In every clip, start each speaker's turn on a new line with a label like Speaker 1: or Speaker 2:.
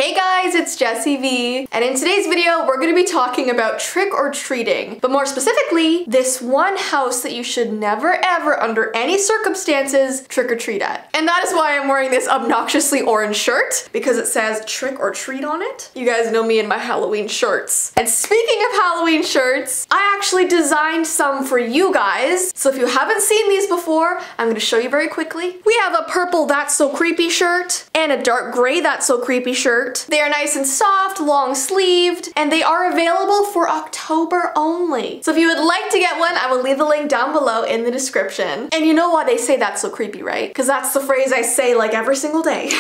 Speaker 1: Hey guys, it's Jessii Vee, and in today's video we're going to be talking about trick-or-treating, but more specifically, this one house that you should never ever under any circumstances trick-or-treat at. And that is why I'm wearing this obnoxiously orange shirt, because it says trick-or-treat on it. You guys know me and my Halloween shirts. And speaking of Halloween shirts, I actually designed some for you guys, so if you haven't seen these before, I'm going to show you very quickly. We have a purple That's So Creepy shirt, and a dark gray That's So Creepy shirt. They are nice and soft, long sleeved, and they are available for October only. So if you would like to get one, I will leave the link down below in the description. And you know why they say that's so creepy, right? Because that's the phrase I say like every single day.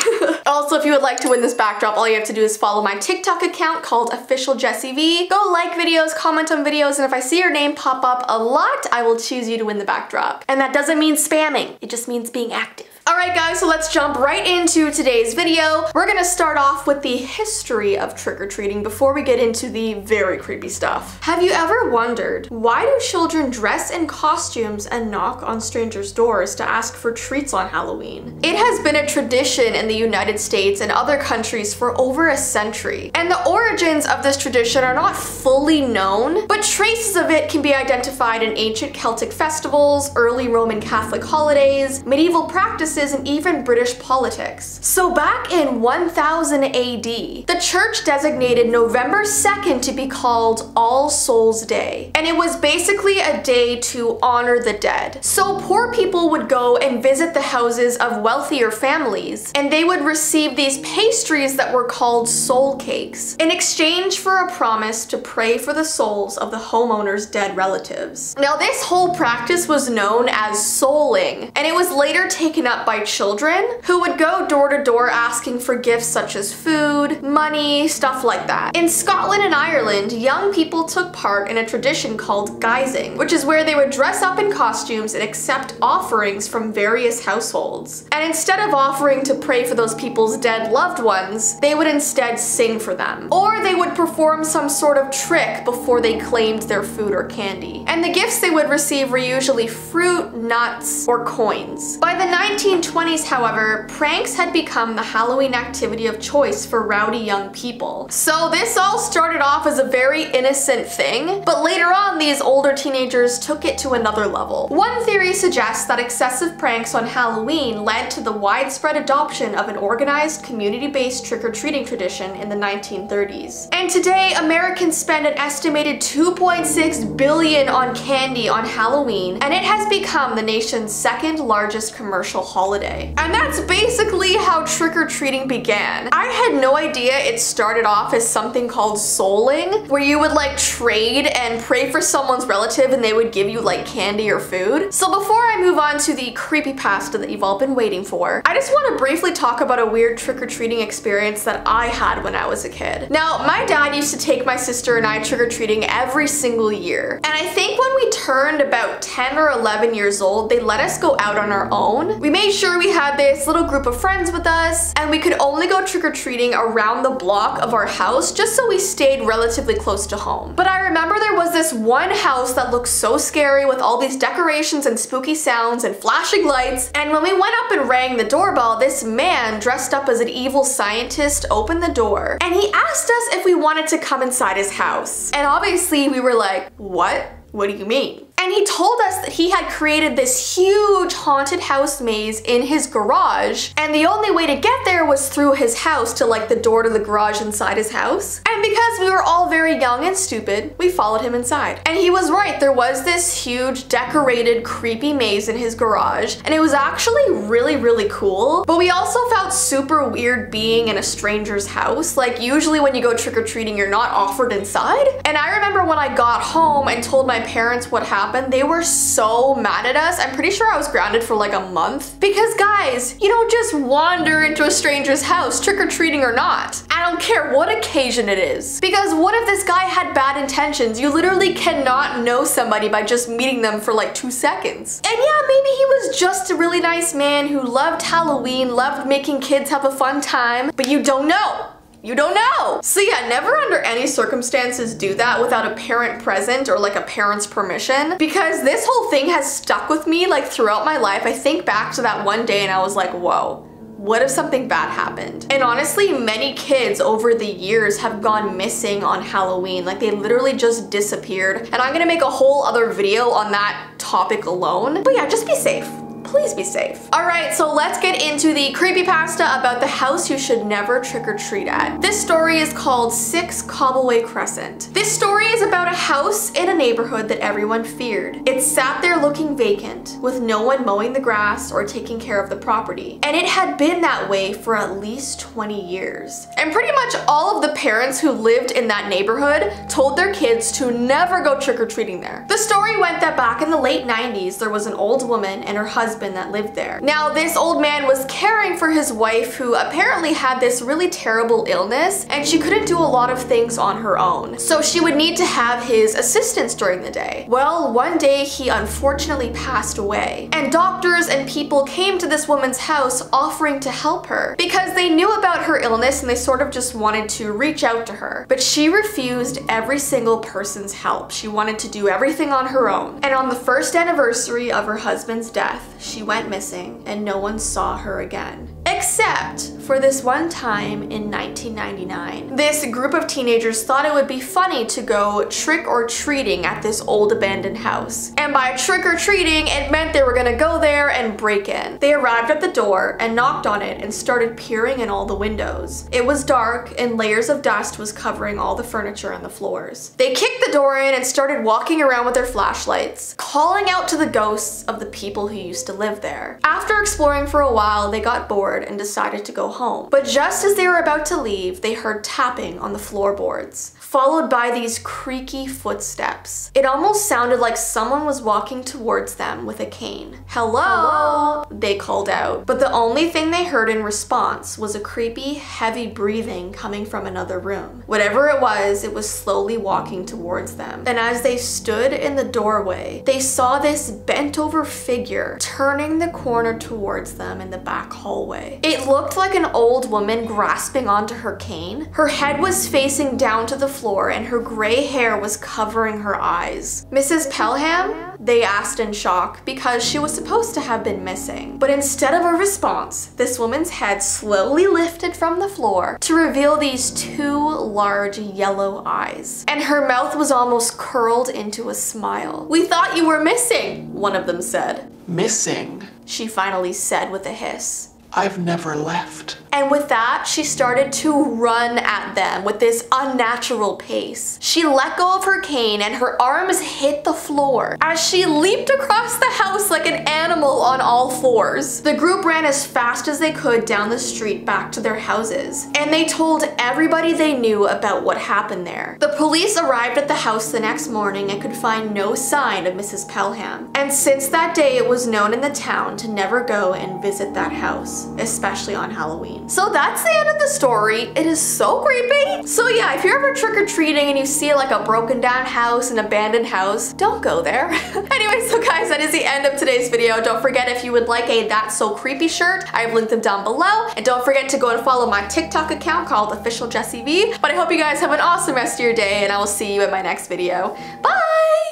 Speaker 1: Also, if you would like to win this backdrop, all you have to do is follow my TikTok account called Official Jessii Vee. Go like videos, comment on videos, and if I see your name pop up a lot, I will choose you to win the backdrop. And that doesn't mean spamming, it just means being active. Alright guys, so let's jump right into today's video. We're gonna start off with the history of trick-or-treating before we get into the very creepy stuff. Have you ever wondered, why do children dress in costumes and knock on strangers' doors to ask for treats on Halloween? It has been a tradition in the United States and other countries for over a century, and the origins of this tradition are not fully known, but traces of it can be identified in ancient Celtic festivals, early Roman Catholic holidays, medieval practices, and even British politics. So back in 1000 AD, the church designated November 2nd to be called All Souls Day, and it was basically a day to honor the dead. So poor people would go and visit the houses of wealthier families, and they would receive these pastries that were called soul cakes in exchange for a promise to pray for the souls of the homeowner's dead relatives. Now this whole practice was known as souling, and it was later taken up by children who would go door to door asking for gifts such as food, money, stuff like that. In Scotland and Ireland, young people took part in a tradition called guising, which is where they would dress up in costumes and accept offerings from various households. And instead of offering to pray for those people's dead loved ones, they would instead sing for them. Or they would perform some sort of trick before they claimed their food or candy. And the gifts they would receive were usually fruit, nuts, or coins. By the 1920s, however, pranks had become the Halloween activity of choice for rowdy young people. So this all started off as a very innocent thing, but later on these older teenagers took it to another level. One theory suggests that excessive pranks on Halloween led to the widespread adoption of an organized community-based trick-or-treating tradition in the 1930s. And today, Americans spend an estimated $2.6 billion on candy on Halloween, and it has become the nation's second largest commercial holiday. And that's basically how trick-or-treating began. I had no idea it started off as something called souling, where you would like trade and pray for someone's relative and they would give you like candy or food. So before I move on to the creepypasta that you've all been waiting for, I just want to briefly talk about a weird trick-or-treating experience that I had when I was a kid. Now, my dad used to take my sister and I trick-or-treating every single year. And I think when we turned about 10 or 11 years old, they let us go out on our own. We made sure we had this little group of friends with us, and we could only go trick-or-treating around the block of our house just so we stayed relatively close to home. But I remember there was this one house that looked so scary with all these decorations and spooky sounds and flashing lights, and when we went up and rang the doorbell, this man dressed up as an evil scientist opened the door, and he asked us if we wanted to come inside his house. And obviously we were like, what? What do you mean? And he told us that he had created this huge haunted house maze in his garage, and the only way to get there was through his house to like the door to the garage inside his house. And because we were all very young and stupid, we followed him inside. And he was right, there was this huge decorated creepy maze in his garage, and it was actually really cool, but we also felt super weird being in a stranger's house. Like usually when you go trick-or-treating, you're not offered inside. And I remember when I got home and told my parents what happened, they were so mad at us. I'm pretty sure I was grounded for like a month. Because guys, you don't just wander into a stranger's house, trick-or-treating or not. I don't care what occasion it is. Because what if this guy had bad intentions? You literally cannot know somebody by just meeting them for like 2 seconds. And yeah, maybe he was just a really nice man who loved Halloween, loved making kids have a fun time, but you don't know. You don't know. So yeah, never under any circumstances do that without a parent present or like a parent's permission, because this whole thing has stuck with me like throughout my life. I think back to that one day and I was like, whoa. What if something bad happened? And honestly, many kids over the years have gone missing on Halloween. Like, they literally just disappeared. And I'm gonna make a whole other video on that topic alone. But yeah, just be safe. Please be safe. All right, so let's get into the creepypasta about the house you should never trick or treat at. This story is called 6 Cobbleway Crescent. This story is about a house in a neighborhood that everyone feared. It sat there looking vacant, with no one mowing the grass or taking care of the property. And it had been that way for at least 20 years. And pretty much all of the parents who lived in that neighborhood told their kids to never go trick-or-treating there. The story went that back in the late 90s, there was an old woman and her husband that lived there. Now, this old man was caring for his wife, who apparently had this really terrible illness, and she couldn't do a lot of things on her own. So she would need to have his assistance during the day. Well, one day he unfortunately passed away, and doctors and people came to this woman's house offering to help her because they knew about her illness and they sort of just wanted to reach out to her. But she refused every single person's help. She wanted to do everything on her own. And on the first anniversary of her husband's death, she went missing and no one saw her again. Except for this one time in 1999. This group of teenagers thought it would be funny to go trick-or-treating at this old abandoned house. And by trick-or-treating, it meant they were gonna go there and break in. They arrived at the door and knocked on it and started peering in all the windows. It was dark and layers of dust was covering all the furniture and the floors. They kicked the door in and started walking around with their flashlights, calling out to the ghosts of the people who used to live there. After exploring for a while, they got bored and decided to go home. But just as they were about to leave, they heard tapping on the floorboards, followed by these creaky footsteps. It almost sounded like someone was walking towards them with a cane. Hello? They called out. But the only thing they heard in response was a creepy, heavy breathing coming from another room. Whatever it was slowly walking towards them. And as they stood in the doorway, they saw this bent over figure turning the corner towards them in the back hallway. It looked like an old woman grasping onto her cane. Her head was facing down to the floor and her gray hair was covering her eyes. Mrs. Pelham? They asked in shock because she was supposed to have been missing. But instead of a response, this woman's head slowly lifted from the floor to reveal these 2 large yellow eyes. And her mouth was almost curled into a smile. "We thought you were missing," one of them said.
Speaker 2: "Missing?"
Speaker 1: she finally said with a hiss.
Speaker 2: "I've never left."
Speaker 1: And with that, she started to run at them with this unnatural pace. She let go of her cane and her arms hit the floor as she leaped across the house like an animal on all fours. The group ran as fast as they could down the street back to their houses, and they told everybody they knew about what happened there. The police arrived at the house the next morning and could find no sign of Mrs. Pelham. And since that day, it was known in the town to never go and visit that house, especially on Halloween. So that's the end of the story. It is so creepy. So yeah, if you're ever trick-or-treating and you see like a broken down house, an abandoned house, don't go there. Anyway, so guys, that is the end of today's video. Don't forget, if you would like a That's So Creepy shirt, I've linked them down below. And don't forget to go and follow my TikTok account called Official Jessii Vee. But I hope you guys have an awesome rest of your day and I will see you in my next video. Bye!